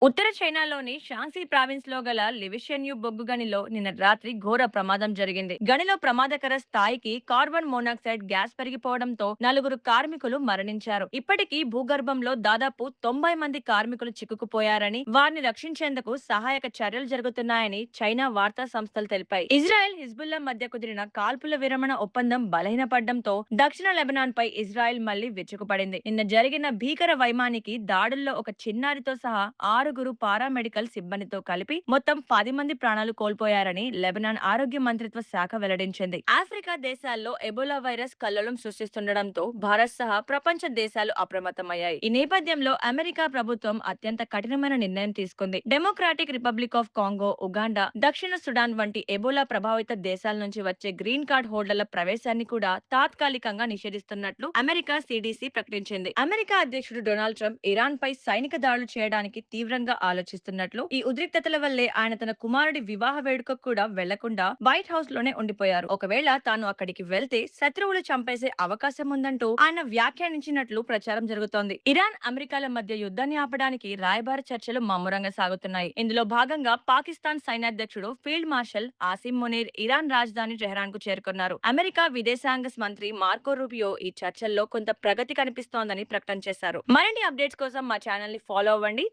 ఉత్తర చైనాలోని Shanxi province లో గల లివిషెన్యూ బొగ్గు గనిలో నిన్న రాత్రి ఘోర ప్రమాదం జరిగింది. గనిలో ప్రమాదకర స్థాయికి కార్బన్ మోనాక్సైడ్ గ్యాస్ పెరిగిపోవడంతో నలుగురు కార్మికులు మరణించారు. ఇప్పటికీ భూగర్భంలో దాదాపు 90 మంది కార్మికులు చిక్కుకుపోయారని, వారిని రక్షించేందుకు సహాయక చర్యలు జరుగుతున్నాయని చైనా వార్తా సంస్థలు తెలిపాయి. ఇజ్రాయెల్ హిజ్బుల్లా మధ్య కుదిరిన కాల్పుల విరమణ ఒప్పందం బలహీనపడడంతో దక్షిణ లెబనాన్ పై ఇజ్రాయెల్ మళ్లీ విరుచుకుపడింది. నిన్న జరిగిన భీకర వైమానికి దాడుల్లో ఒక చిన్నారితో సహా ఆరుగురు పారామెడికల్ సిబ్బందితో కలిపి మొత్తం 10 మంది ప్రాణాలు కోల్పోయారని లెబనాన్ ఆరోగ్య మంత్రిత్వ శాఖ వెల్లడించింది. ఆఫ్రికా దేశాల్లో ఎబోలా వైరస్ కల్లోలం సృష్టిస్తుండటంతో భారత్ సహా ప్రపంచ దేశాలు అప్రమత్తమయ్యాయి. ఈ నేపథ్యంలో అమెరికా ప్రభుత్వం అత్యంత కఠినమైన నిర్ణయం తీసుకుంది. Democratic republic of Congo, Uganda, దక్షిణ సుడాన్ వంటి ఎబోలా ప్రభావిత దేశాల నుంచి వచ్చే గ్రీన్ కార్డ్ హోల్డర్ల ప్రవేశాన్ని కూడా తాత్కాలికంగా నిషేధిస్తున్నట్లు అమెరికా సిడిసి ప్రకటించింది. అమెరికా అధ్యక్షుడు డొనాల్డ్ ట్రంప్ ఇరాన్ పై సైనిక దాడులు చేయడానికి తీవ్రంగా ఆలోచిస్తున్నట్లు, ఈ ఉద్రిక్తతల వల్లే ఆయన తన కుమారుడి వివాహ వేడుకకు కూడా వెళ్లకుండా వైట్ హౌస్ లోనే ఉండిపోయారు. ఒకవేళ తాను అక్కడికి వెళ్తే శత్రువులు చంపేసే అవకాశం ఉందంటూ ఆయన వ్యాఖ్యానించినట్లు ప్రచారం జరుగుతోంది. ఇరాన్, అమెరికాల మధ్య యుద్ధాన్ని ఆపడానికి రాయబార చర్చలు ముమ్మరంగా సాగుతున్నాయి. ఇందులో భాగంగా పాకిస్తాన్ సైన్యాధ్యక్షుడు field marshal Asim Munir Iran రాజధాని టెహరాన్ కు చేరుకున్నారు. అమెరికా విదేశాంగ మంత్రి మార్కో రూబియో ఈ చర్చల్లో కొంత ప్రగతి కనిపిస్తోందని ప్రకటన చేశారు. మరిన్ని అప్డేట్స్ కోసం మా ఛానల్ ని ఫాలో అవ్వండి.